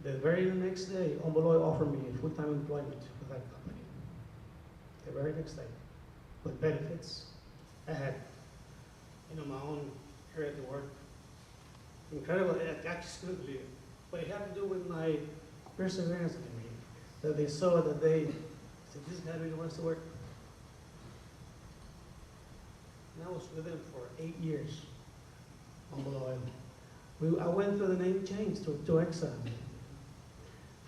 The very next day, Omboloy offered me full-time employment with that company. The very next day, with benefits. I had, my own area to work. Incredible, I just couldn't believe it. But it had to do with my perseverance in me. That they saw that they said, this guy really wants to work. And I was with them for 8 years, Omboloy. I went through the name change to Exxon.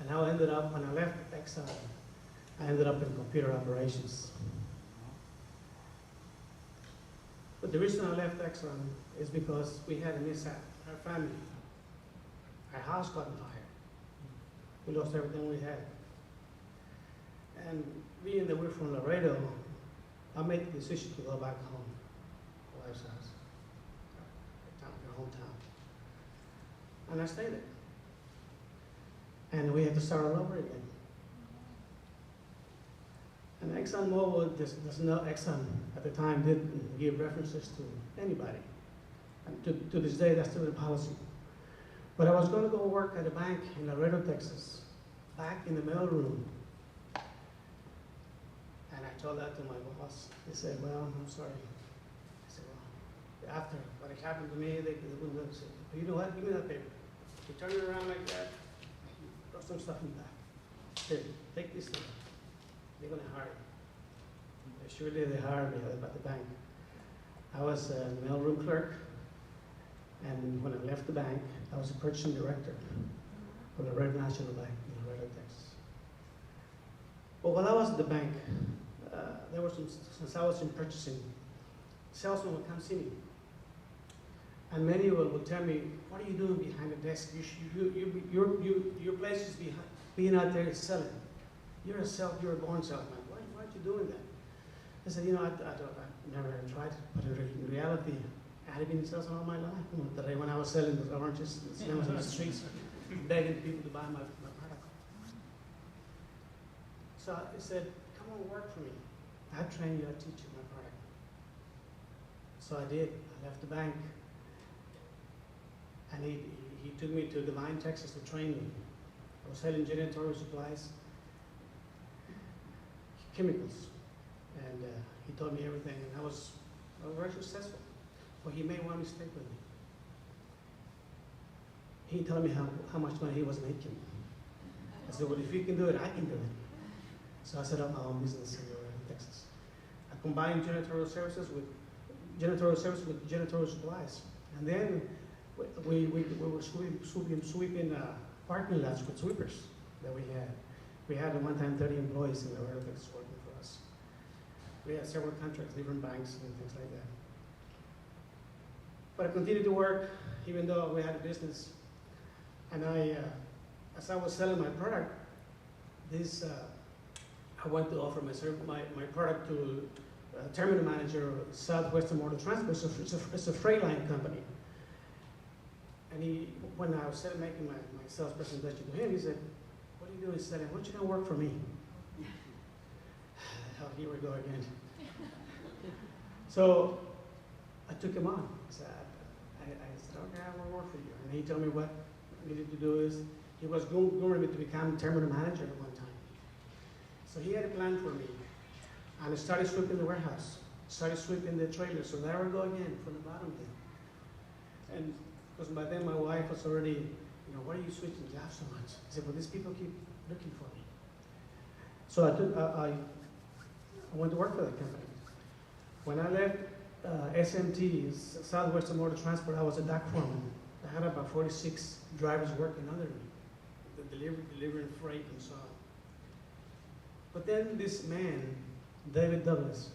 And I ended up, when I left Exxon, I ended up in computer operations. But the reason I left Exxon is because we had a mishap, our family. Our house caught on fire. We lost everything we had. And being that we're from Laredo, I made the decision to go back home, my wife's house, her hometown. And I stayed there. And we had to start all over again. And ExxonMobil, Exxon at the time didn't give references to anybody. And to this day, that's still the policy. But I was going to go work at a bank in Laredo, Texas, back in the mailroom. And I told that to my boss. He said, well, I'm sorry. I said, well, after what happened to me, they wouldn't let us. You know what? Give me that paper. He turned it around like that. Throw some stuff in the back. Here, take this thing. They're going to hire you. Surely they hired me at the bank. I was a mailroom clerk, and when I left the bank, I was a purchasing director for the Red National Bank in Laredo, Texas. But while I was at the bank, there were since I was in purchasing, salesmen would come see me. And many of them would tell me, what are you doing behind the desk? Your place is being out there selling. You're a born salesman. Why aren't you doing that? I said, I never tried, but in reality, I had been in sales all my life. When I was selling those oranges, I was on the streets, begging people to buy my product. So I said, come on, work for me. I'll train you, I'll teach you my product. So I did. I left the bank, and he took me to Divine, Texas to train me. I was selling janitorial supplies, chemicals, and he taught me everything, and I was very successful. But he made one mistake with me. He told me how much money he was making. I said, well, if you can do it, I can do it. So I set up my own business in Texas. I combined janitorial services with janitorial supplies. And then we were sweeping parking lots with sweepers that we had. We had at one time 30 employees in the Laredo, Texas working for us. We had several contracts, different banks and things like that. But I continued to work even though we had a business. And as I was selling my product, I went to offer my product to a terminal manager of Southwestern Motor Transport. It's a freight line company. And when I was making my sales presentation to him, he said, what are you doing selling? Why don't you come work for me? Hell, here we go again. So I took him on. I said, okay, I want to work for you. And he told me what I needed to do is, he was going to become terminal manager at one time. So he had a plan for me. And I started sweeping the warehouse, started sweeping the trailer. So there we go again, from the bottom here. And because by then my wife was already, why are you switching jobs so much? I said, well, these people keep looking for me. So I went to work for that company. When I left SMT, Southwestern Motor Transport, I was a dock foreman. I had about 46 drivers working under me, delivering freight and so on. But then this man, David Douglas,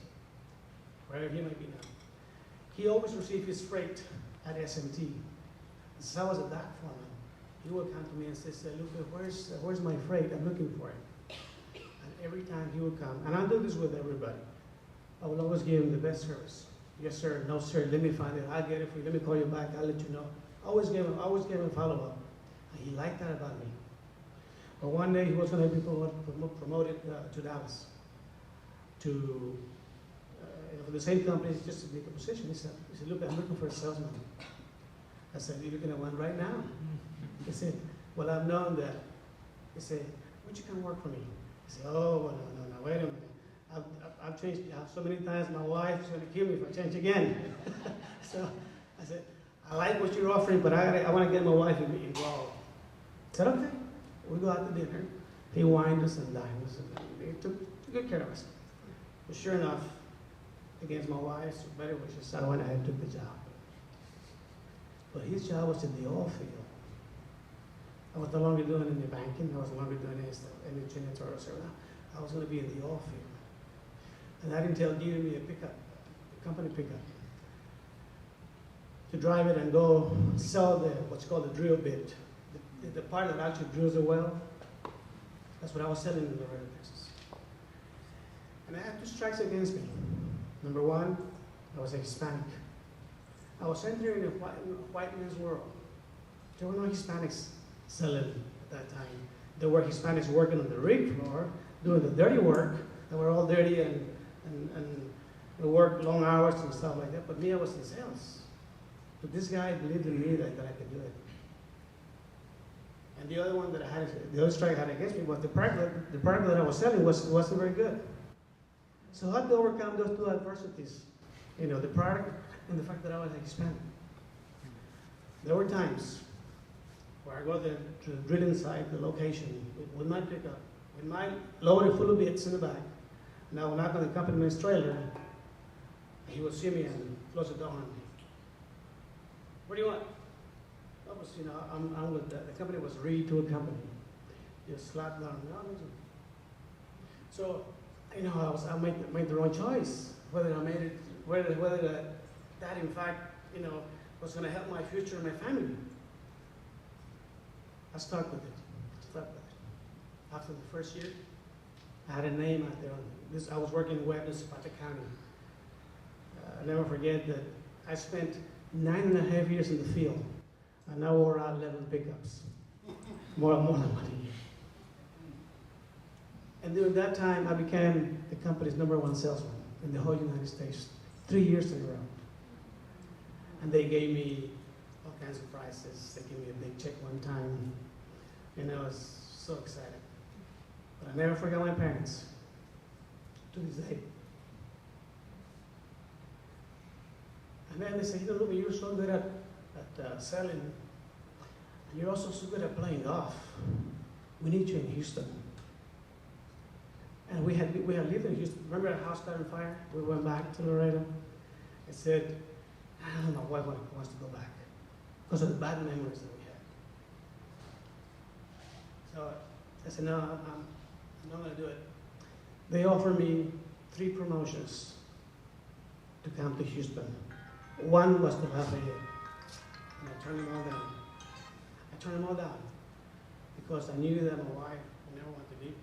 wherever he might be now, he always received his freight at SMT. Since I was a dock foreman, he would come to me and say, Lupe, where's my freight? I'm looking for it. And every time he would come, and I do this with everybody, I will always give him the best service. Yes, sir. No, sir. Let me find it. I'll get it for you. Let me call you back. I'll let you know. Always give him follow-up. And he liked that about me. But one day he was going to be promoted to Dallas to for the same company, just to make a position. He said, look, I'm looking for a salesman. I said, you're looking at one right now? He said, well, I've known that He said, would you come work for me? I said, oh, well, no, wait a minute. I've changed so many times. My wife's going to kill me if I change again. So I said, I like what you're offering, but I want to get my wife involved. I said, okay. We go out to dinner. He wined us and dined us, and he took good care of us. But sure enough, against my wife's better wishes, I went ahead and took the job. But his job was in the oil field. I was no longer doing any banking. I was no longer doing any janitorial service. I was going to be in the oil field. And that entailed giving me a pickup, a company pickup, to drive it and go sell what's called the drill bit, the part that actually drills the well. That's what I was selling in Laredo, Texas. And I had two strikes against me. Number one, I was a Hispanic. I was entering a white man's world. There were no Hispanics selling at that time. There were Hispanics working on the rig floor, doing the dirty work. They were all dirty and worked long hours and stuff like that. But me, I was in sales. But this guy believed in me that I could do it. And the other one that I had, the other strike I had against me was the product that I was selling wasn't very good. So I had to overcome those two adversities. You know, the product and the fact that I was a Hispanic. There were times where I go to the drilling site, the location, with my pickup, with my loaded full of bits in the back, and I would knock on the company man's trailer, and he would see me and close the door on me. What do you want? I was, you know, I'm with the company was a retool company. Just slap down. No, so, you know, I made the wrong choice. Whether I made it, whether that in fact, you know, was going to help my future and my family. I stuck with it. After the first year, I had a name out there. I was working in Webb, Zapata County. I'll never forget that I spent 9.5 years in the field, and I wore out 11 pickups, more than 1 year. And during that time, I became the company's #1 salesman in the whole United States, 3 years in a row. And they gave me all kinds of prizes. They gave me a big check one time, and I was so excited. But I never forgot my parents, to this day. And then they said, you know, Lupe, you're so good at selling, and you're also so good at playing golf. We need you in Houston. And we had lived in Houston. Remember our house got on fire? We went back to Laredo. I said, I don't know why one wants to go back, because of the bad memories that we had. So I said, no, I'm not going to do it. They offered me 3 promotions to come to Houston. One was to Lafayette, and I turned them all down. I turned them all down because I knew that my wife would never want to leave.